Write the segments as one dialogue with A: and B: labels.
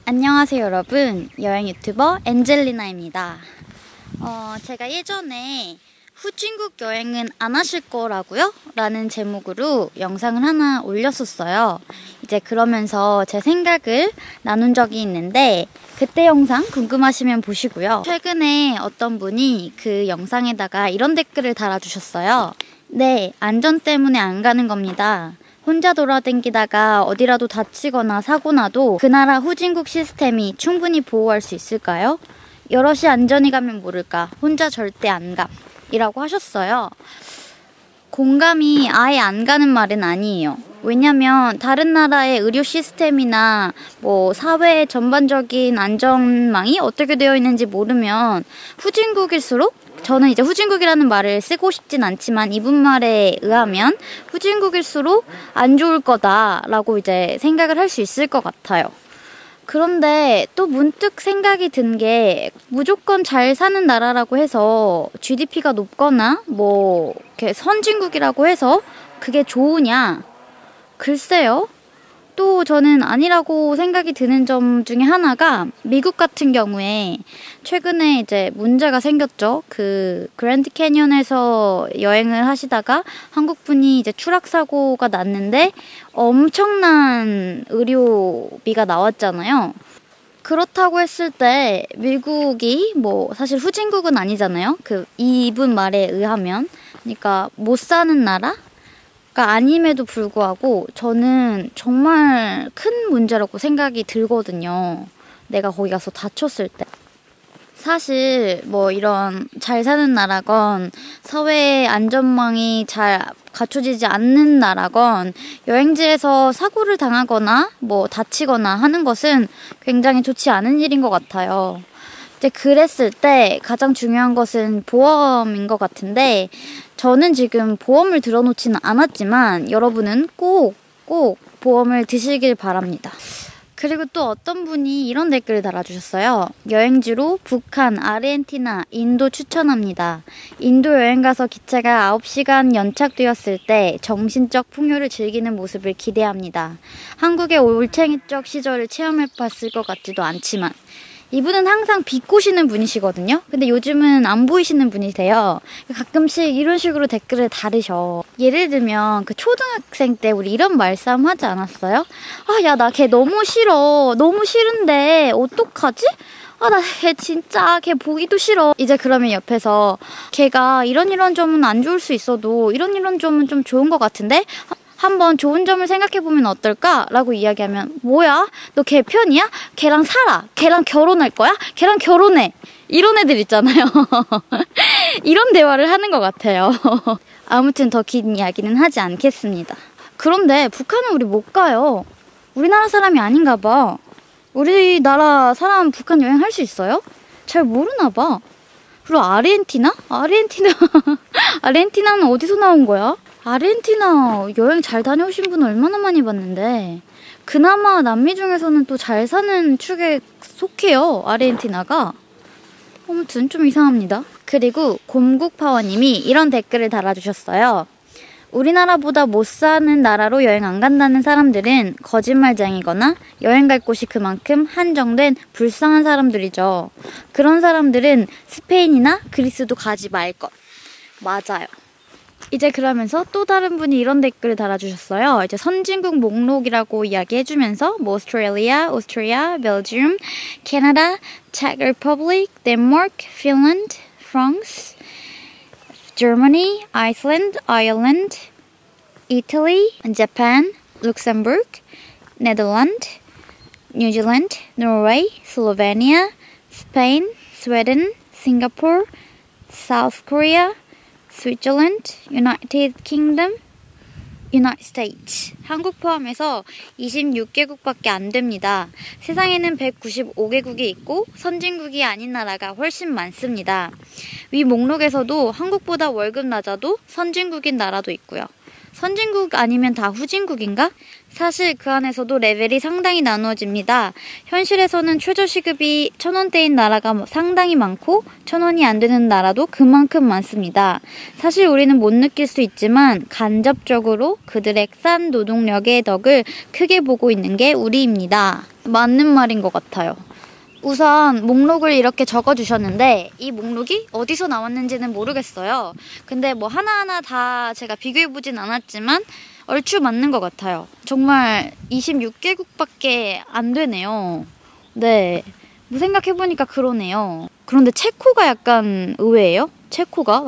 A: 안녕하세요 여러분, 여행 유튜버 엔젤리나입니다. 제가 예전에 후진국 여행은 안 하실 거라고요? 라는 제목으로 영상을 하나 올렸었어요. 이제 그러면서 제 생각을 나눈 적이 있는데 그때 영상 궁금하시면 보시고요. 최근에 어떤 분이 그 영상에다가 이런 댓글을 달아주셨어요. 네, 안전 때문에 안 가는 겁니다. 혼자 돌아다니다가 어디라도 다치거나 사고 나도 그 나라 후진국 시스템이 충분히 보호할 수 있을까요? 여럿이 안전히 가면 모를까? 혼자 절대 안 감. 이라고 하셨어요. 공감이 아예 안 가는 말은 아니에요. 왜냐면 다른 나라의 의료 시스템이나 뭐 사회 전반적인 안전망이 어떻게 되어 있는지 모르면 후진국일수록 저는 이제 후진국이라는 말을 쓰고 싶진 않지만 이분 말에 의하면 후진국일수록 안 좋을 거다라고 이제 생각을 할 수 있을 것 같아요. 그런데 또 문득 생각이 든 게 무조건 잘 사는 나라라고 해서 GDP가 높거나 뭐 이렇게 선진국이라고 해서 그게 좋으냐? 글쎄요. 또 저는 아니라고 생각이 드는 점 중에 하나가 미국 같은 경우에 최근에 이제 문제가 생겼죠. 그 그랜드 캐니언에서 여행을 하시다가 한국분이 이제 추락 사고가 났는데 엄청난 의료비가 나왔잖아요. 그렇다고 했을 때 미국이 뭐 사실 후진국은 아니잖아요. 이분 말에 의하면. 그러니까 못 사는 나라? 아님에도 불구하고 저는 정말 큰 문제라고 생각이 들거든요. 내가 거기 가서 다쳤을 때. 사실 뭐 이런 잘 사는 나라건 사회 안전망이 잘 갖춰지지 않는 나라건 여행지에서 사고를 당하거나 뭐 다치거나 하는 것은 굉장히 좋지 않은 일인 것 같아요. 이제 그랬을 때 가장 중요한 것은 보험인 것 같은데 저는 지금 보험을 들어놓지는 않았지만 여러분은 꼭 보험을 드시길 바랍니다. 그리고 또 어떤 분이 이런 댓글을 달아주셨어요. 여행지로 북한, 아르헨티나, 인도 추천합니다. 인도 여행 가서 기차가 9시간 연착되었을 때 정신적 풍요를 즐기는 모습을 기대합니다. 한국의 올챙이적 시절을 체험해봤을 것 같지도 않지만 이분은 항상 비꼬시는 분이시거든요. 근데 요즘은 안 보이시는 분이세요. 가끔씩 이런 식으로 댓글을 달으셔. 예를 들면 그 초등학생 때 우리 이런 말싸움 하지 않았어요? 아, 야, 나 걔 너무 싫어. 너무 싫은데 어떡하지? 아, 나 걔 진짜 걔 보기도 싫어. 이제 그러면 옆에서 걔가 이런 점은 안 좋을 수 있어도 이런 점은 좀 좋은 것 같은데? 한번 좋은 점을 생각해보면 어떨까? 라고 이야기하면 뭐야? 너 걔 편이야? 걔랑 살아? 걔랑 결혼할 거야? 걔랑 결혼해! 이런 애들 있잖아요. 이런 대화를 하는 것 같아요. 아무튼 더 긴 이야기는 하지 않겠습니다. 그런데 북한은 우리 못 가요. 우리나라 사람이 아닌가 봐. 우리나라 사람 북한 여행할 수 있어요? 잘 모르나 봐. 그리고 아르헨티나? 아르헨티나는 어디서 나온 거야? 아르헨티나 여행 잘 다녀오신 분 얼마나 많이 봤는데 그나마 남미 중에서는 또 잘 사는 축에 속해요. 아르헨티나가. 아무튼 좀 이상합니다. 그리고 곰국파워님이 이런 댓글을 달아주셨어요. 우리나라보다 못 사는 나라로 여행 안 간다는 사람들은 거짓말쟁이거나 여행 갈 곳이 그만큼 한정된 불쌍한 사람들이죠. 그런 사람들은 스페인이나 그리스도 가지 말 것. 맞아요. 이제 그러면서 또 다른 분이 이런 댓글을 달아주셨어요. 이제 선진국 목록이라고 이야기해주면서 뭐 오스트리아, 벨지움, 캐나다, 체크 리퍼블릭, 덴마크, 핀란드, 프랑스, Germany, Iceland, Ireland, Italy, Japan, Luxembourg, Netherlands, New Zealand, Norway, Slovenia, Spain, Sweden, Singapore, South Korea, Switzerland, United Kingdom, United States. 한국 포함해서 26개국밖에 안 됩니다. 세상에는 195개국이 있고 선진국이 아닌 나라가 훨씬 많습니다. 위 목록에서도 한국보다 월급 낮아도 선진국인 나라도 있고요. 선진국 아니면 다 후진국인가? 사실 그 안에서도 레벨이 상당히 나누어집니다. 현실에서는 최저시급이 1,000원대인 나라가 상당히 많고 1,000원이 안 되는 나라도 그만큼 많습니다. 사실 우리는 못 느낄 수 있지만 간접적으로 그들의 싼 노동력의 덕을 크게 보고 있는 게 우리입니다. 맞는 말인 것 같아요. 우선 목록을 이렇게 적어주셨는데 이 목록이 어디서 나왔는지는 모르겠어요. 근데 뭐 하나하나 다 제가 비교해보진 않았지만 얼추 맞는 것 같아요. 정말 26개국밖에 안 되네요. 네, 뭐 생각해보니까 그러네요. 그런데 체코가 약간 의외예요. 체코가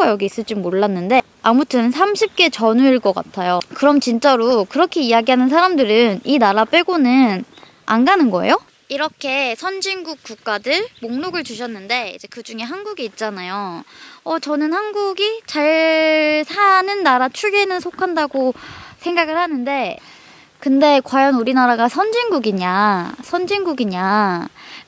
A: 여기 있을 줄 몰랐는데 아무튼 30개 전후일 것 같아요. 그럼 진짜로 그렇게 이야기하는 사람들은 이 나라 빼고는 안 가는 거예요? 이렇게 선진국 국가들 목록을 주셨는데 이제 그 중에 한국이 있잖아요. 저는 한국이 잘 사는 나라 축에는 속한다고 생각을 하는데 근데 과연 우리나라가 선진국이냐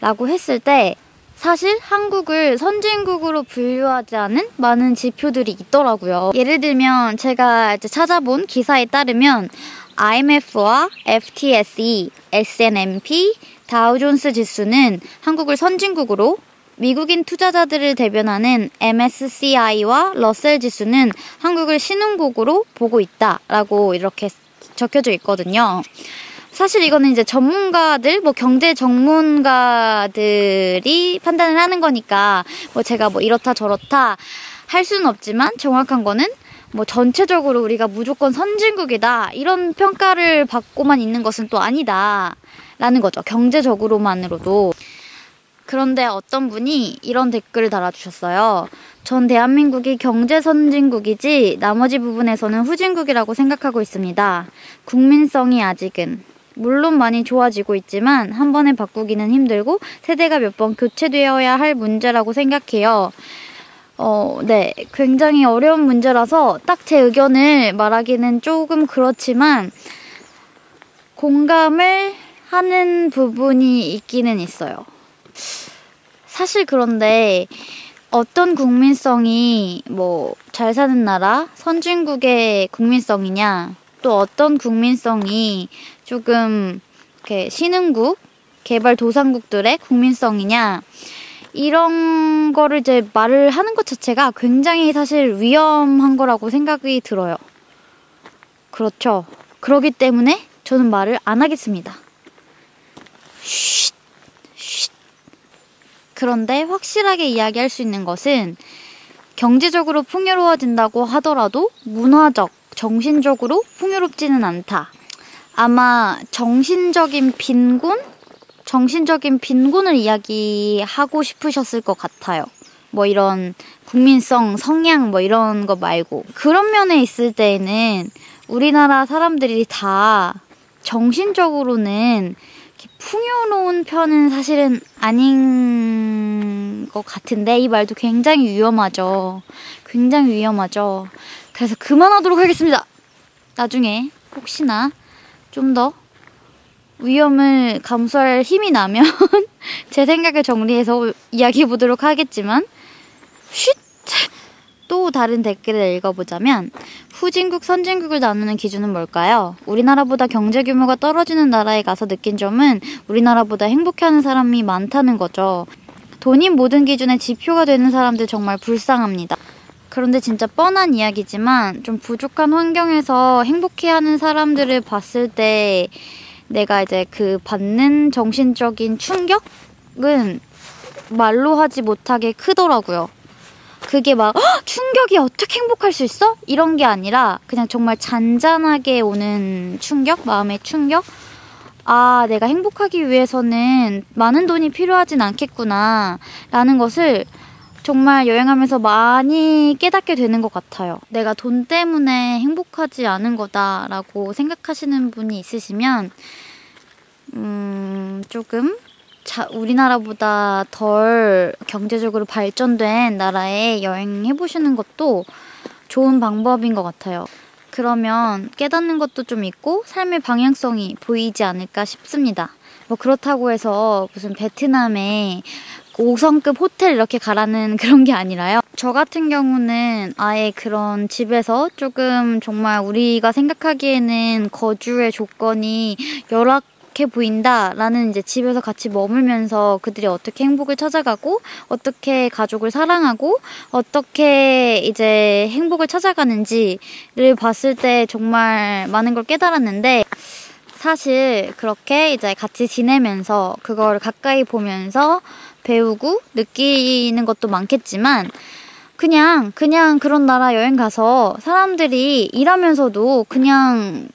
A: 라고 했을 때 사실 한국을 선진국으로 분류하지 않은 많은 지표들이 있더라고요. 예를 들면 제가 이제 찾아본 기사에 따르면 IMF와 FTSE, S&P, 다우존스 지수는 한국을 선진국으로, 미국인 투자자들을 대변하는 MSCI와 러셀 지수는 한국을 신흥국으로 보고 있다라고 이렇게 적혀져 있거든요. 사실 이거는 이제 전문가들, 경제 전문가들이 판단을 하는 거니까 제가 이렇다 저렇다 할 수는 없지만 정확한 거는 전체적으로 우리가 무조건 선진국이다 이런 평가를 받고만 있는 것은 또 아니다 라는 거죠. 경제적으로만으로도. 그런데 어떤 분이 이런 댓글을 달아주셨어요. 전 대한민국이 경제 선진국이지 나머지 부분에서는 후진국이라고 생각하고 있습니다. 국민성이 아직은. 물론 많이 좋아지고 있지만 한 번에 바꾸기는 힘들고 세대가 몇 번 교체되어야 할 문제라고 생각해요. 네, 굉장히 어려운 문제라서 딱 제 의견을 말하기는 조금 그렇지만 공감을 하는 부분이 있기는 있어요. 사실 그런데 어떤 국민성이 잘 사는 나라, 선진국의 국민성이냐, 또 어떤 국민성이 조금 이렇게 신흥국, 개발도상국들의 국민성이냐, 이런 거를 이제 말을 하는 것 자체가 굉장히 사실 위험한 거라고 생각이 들어요. 그렇죠. 그렇기 때문에 저는 말을 안 하겠습니다. 쉿. 그런데 확실하게 이야기할 수 있는 것은 경제적으로 풍요로워진다고 하더라도 문화적, 정신적으로 풍요롭지는 않다. 아마 정신적인 빈곤을 이야기하고 싶으셨을 것 같아요. 이런 국민성, 성향 이런 거 말고. 그런 면에 있을 때에는 우리나라 사람들이 다 정신적으로는 풍요로운 편은 사실은 아닌 것 같은데 이 말도 굉장히 위험하죠. 그래서 그만하도록 하겠습니다. 나중에 혹시나 좀 더 위험을 감수할 힘이 나면 제 생각을 정리해서 이야기해보도록 하겠지만 또 다른 댓글을 읽어보자면 후진국, 선진국을 나누는 기준은 뭘까요? 우리나라보다 경제 규모가 떨어지는 나라에 가서 느낀 점은 우리나라보다 행복해하는 사람이 많다는 거죠. 돈이 모든 기준의 지표가 되는 사람들 정말 불쌍합니다. 그런데 진짜 뻔한 이야기지만 좀 부족한 환경에서 행복해하는 사람들을 봤을 때 내가 이제 그 받는 정신적인 충격은 말로 하지 못하게 크더라고요. 그게 충격이 어떻게 행복할 수 있어? 이런 게 아니라 그냥 정말 잔잔하게 오는 충격? 마음의 충격? 아, 내가 행복하기 위해서는 많은 돈이 필요하진 않겠구나 라는 것을 정말 여행하면서 많이 깨닫게 되는 것 같아요. 내가 돈 때문에 행복하지 않은 거다라고 생각하시는 분이 있으시면 조금 우리나라보다 덜 경제적으로 발전된 나라에 여행해보시는 것도 좋은 방법인 것 같아요. 그러면 깨닫는 것도 좀 있고 삶의 방향성이 보이지 않을까 싶습니다. 그렇다고 해서 무슨 베트남에 5성급 호텔 이렇게 가라는 그런 게 아니라요. 저 같은 경우는 아예 그런 집에서 조금 정말 우리가 생각하기에는 거주의 조건이 열악해 보인다라는 이제 집에서 같이 머물면서 그들이 어떻게 행복을 찾아가고 어떻게 가족을 사랑하고 어떻게 이제 행복을 찾아가는지를 봤을 때 정말 많은 걸 깨달았는데, 사실 그렇게 이제 같이 지내면서 그걸 가까이 보면서 배우고 느끼는 것도 많겠지만, 그냥 그런 나라 여행 가서 사람들이 일하면서도 그냥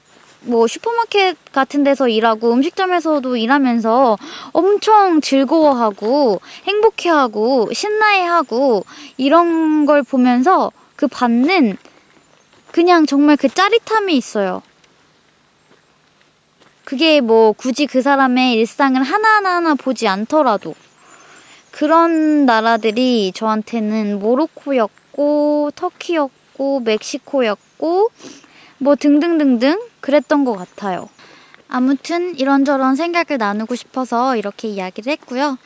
A: 뭐 슈퍼마켓 같은 데서 일하고 음식점에서도 일하면서 엄청 즐거워하고 행복해하고 신나해하고 이런 걸 보면서 그 받는 그냥 정말 그 짜릿함이 있어요. 그게 뭐 굳이 그 사람의 일상을 하나하나 보지 않더라도. 그런 나라들이 저한테는 모로코였고 터키였고 멕시코였고 뭐 등등등등 그랬던 것 같아요. 아무튼 이런저런 생각을 나누고 싶어서 이렇게 이야기를 했고요.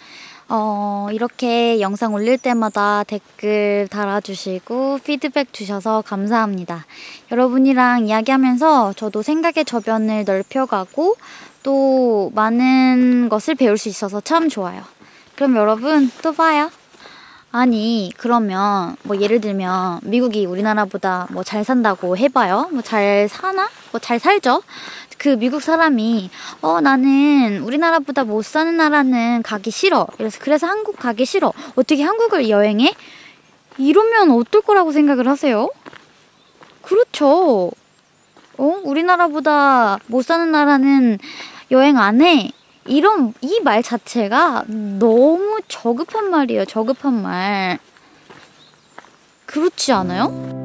A: 이렇게 영상 올릴 때마다 댓글 달아주시고 피드백 주셔서 감사합니다. 여러분이랑 이야기하면서 저도 생각의 저변을 넓혀가고 또 많은 것을 배울 수 있어서 참 좋아요. 그럼 여러분 또 봐요. 아니 그러면 뭐 예를 들면 미국이 우리나라보다 뭐 잘 산다고 해봐요. 뭐 잘 사나? 뭐 잘 살죠. 그 미국 사람이 나는 우리나라보다 못 사는 나라는 가기 싫어. 그래서 한국 가기 싫어. 어떻게 한국을 여행해? 이러면 어떨 거라고 생각을 하세요? 그렇죠. 우리나라보다 못 사는 나라는 여행 안 해. 이 말 자체가 너무 저급한 말이에요. 저급한 말. 그렇지 않아요?